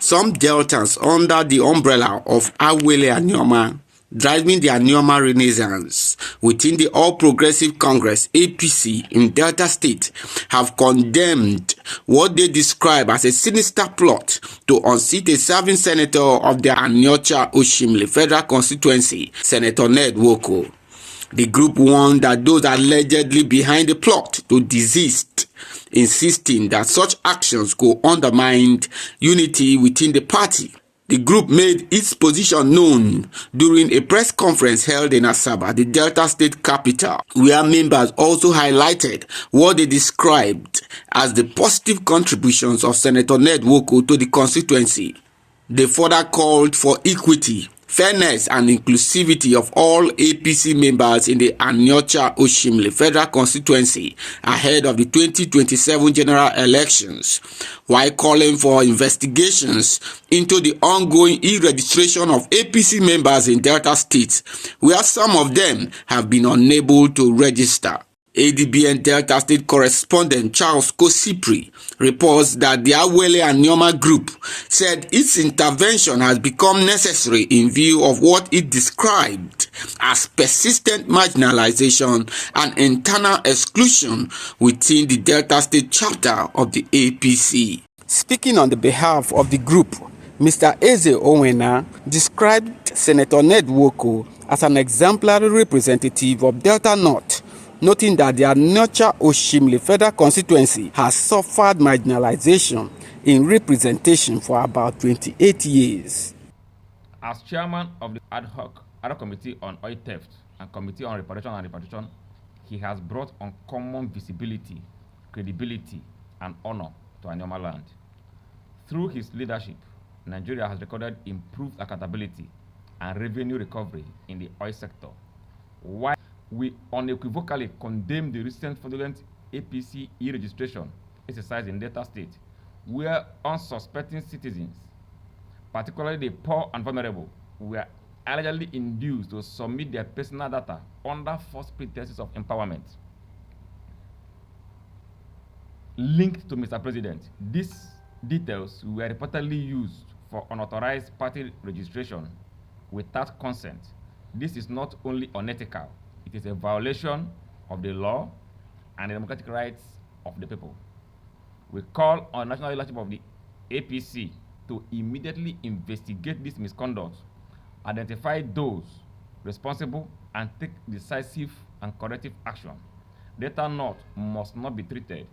Some Deltans under the umbrella of Awale Anioma, driving the Anioma Renaissance within the All Progressive Congress APC in Delta State, have condemned what they describe as a sinister plot to unseat a serving senator of the Aniocha Oshimili Federal Constituency, Senator Ned Nwoko. The group warned that those allegedly behind the plot to desist, insisting that such actions could undermine unity within the party. The group made its position known during a press conference held in Asaba, the Delta State capital, where members also highlighted what they described as the positive contributions of Senator Ned Nwoko to the constituency. They further called for equity, fairness and inclusivity of all APC members in the Aniocha Oshimili Federal Constituency ahead of the 2027 general elections, while calling for investigations into the ongoing e-registration of APC members in Delta State, where some of them have been unable to register. ADBN Delta State correspondent Charles Kosipri reports that the Awale Anioma group said its intervention has become necessary in view of what it described as persistent marginalization and internal exclusion within the Delta State chapter of the APC. Speaking on the behalf of the group, Mr. Eze Owena described Senator Ned Nwoko as an exemplary representative of Delta North, noting that the Aniocha Oshimili Federal Constituency has suffered marginalization in representation for about 28 years. As chairman of the ad hoc committee on oil theft and committee on reparation and repatriation, he has brought uncommon visibility, credibility, and honor to Anioma land. Through his leadership, Nigeria has recorded improved accountability and revenue recovery in the oil sector. While we unequivocally condemn the recent fraudulent APC e-registration exercise in Delta State, where unsuspecting citizens, particularly the poor and vulnerable, were allegedly induced to submit their personal data under false pretenses of empowerment. Linked to Mr. President, these details were reportedly used for unauthorized party registration without consent. This is not only unethical, it is a violation of the law and the democratic rights of the people. We call on national leadership of the APC to immediately investigate this misconduct, identify those responsible, and take decisive and corrective action. Delta North must not be treated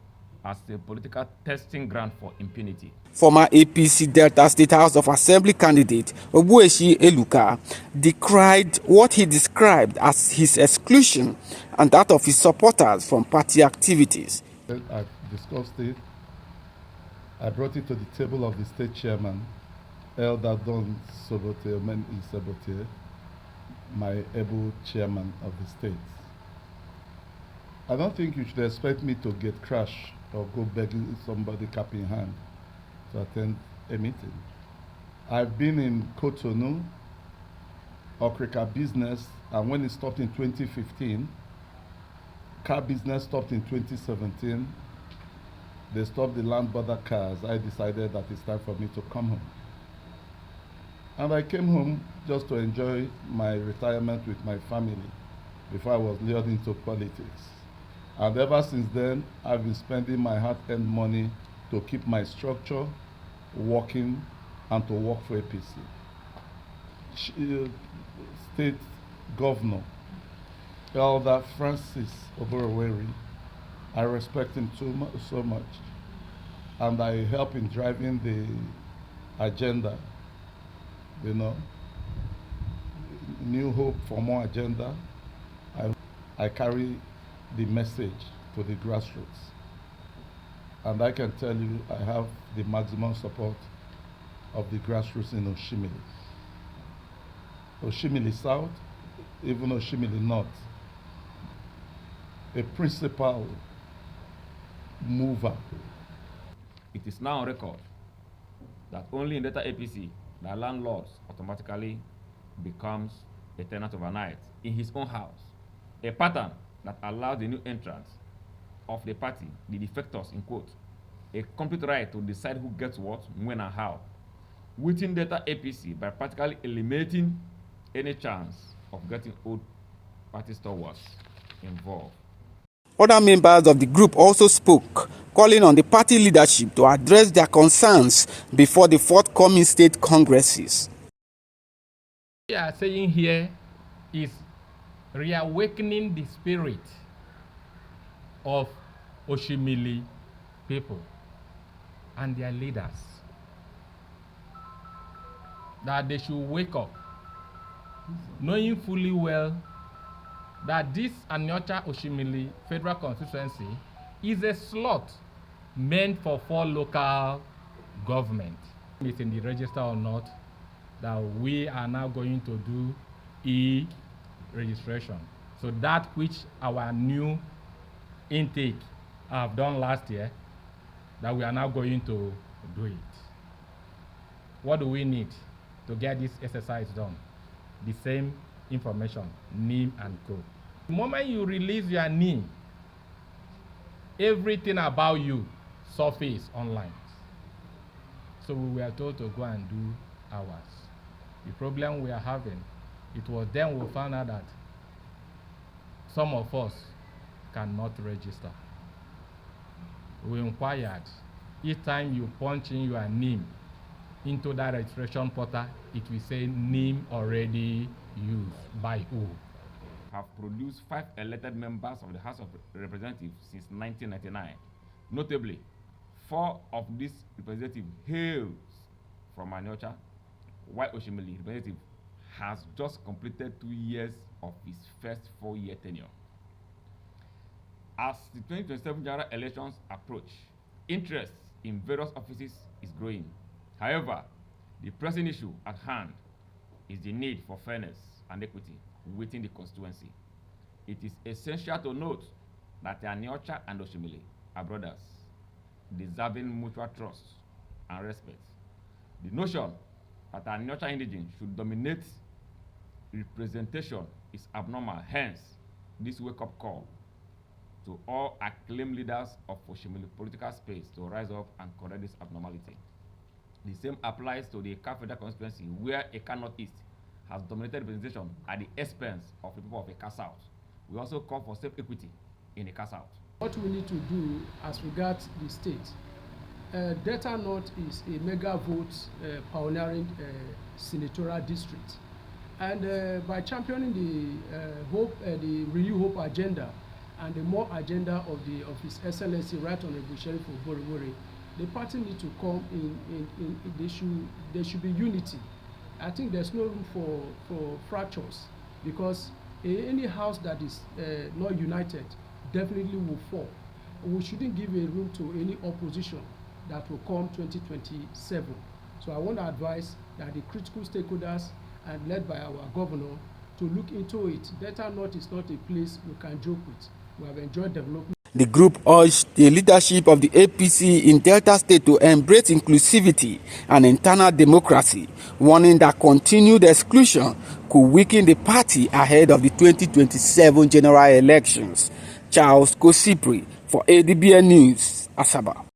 as a political testing ground for impunity. Former APC Delta State House of Assembly candidate Obueshi Eluka decried what he described as his exclusion and that of his supporters from party activities. I discussed it. I brought it to the table of the state chairman, Elder Don Sobote, Sobote, my able chairman of the state. I don't think you should expect me to get crushed or go begging somebody cap in hand to attend a meeting. I've been in Cotonou, Okrika business, and when it stopped in 2015, car business stopped in 2017. They stopped the land border cars. I decided that it's time for me to come home. And I came home just to enjoy my retirement with my family before I was lured into politics. And ever since then, I've been spending my hard-earned money to keep my structure working and to work for APC. State Governor, Elder Francis Oboroweri, I respect him so much, and I help in driving the agenda, you know, New Hope for More agenda. I carry the message to the grassroots. And I can tell you, I have the maximum support of the grassroots in Oshimili. Oshimili South, even Oshimili North. A principal mover. It is now on record that only in Delta APC, the landlord automatically becomes a tenant overnight in his own house. A pattern that allows the new entrants of the party, the defectors in quote, a complete right to decide who gets what, when and how. within Delta APC by practically eliminating any chance of getting old party stalwarts involved. Other members of the group also spoke, calling on the party leadership to address their concerns before the forthcoming state congresses. What we are saying here is reawakening the spirit of Oshimili people and their leaders, that they should wake up, knowing fully well that this Aniocha Oshimili Federal Constituency is a slot meant for 4 local government. It's in the register or not, that we are now going to do e-registration. So that which our new intake have done last year, that we are now going to do it. What do we need to get this exercise done? The same information, name and code. The moment you release your name, everything about you surface online. So we were told to go and do ours. The problem we are having, it was then we found out that some of us cannot register. We inquired. Each time you punch in your name into that registration portal, it will say name already used by who. Have produced 5 elected members of the House of Representatives since 1999. Notably, 4 of these representatives hails from Aniocha, while Oshimili representative has just completed 2 years of his first 4-year tenure. As the 2027 general elections approach, interest in various offices is growing. However, the pressing issue at hand is the need for fairness and equity within the constituency. It is essential to note that Aniocha and Oshimili are brothers, deserving mutual trust and respect. The notion that Aniocha indigene should dominate representation is abnormal. Hence, this wake-up call to all acclaimed leaders of Oshimili political space to rise up and correct this abnormality. The same applies to the Eka Federal constituency, where Eka Northeast has dominated representation at the expense of the people of Eka South. We also call for safe equity in Eka South. What we need to do as regards the state, Delta North is a mega vote pioneering senatorial district, and by championing the Renew Hope agenda and the more agenda of His Excellency Right Honorable Sheriff Oborevwori, the party need to come in there should be unity. I think there's no room for fractures, because any house that is not united definitely will fall. We shouldn't give a room to any opposition that will come 2027. So I want to advise that the critical stakeholders, and led by our governor, to look into it. Delta North is not a place we can joke with. We have enjoyed development. The group urged the leadership of the APC in Delta State to embrace inclusivity and internal democracy, warning that continued exclusion could weaken the party ahead of the 2027 general elections. Charles Kosipri for ADBN News, Asaba.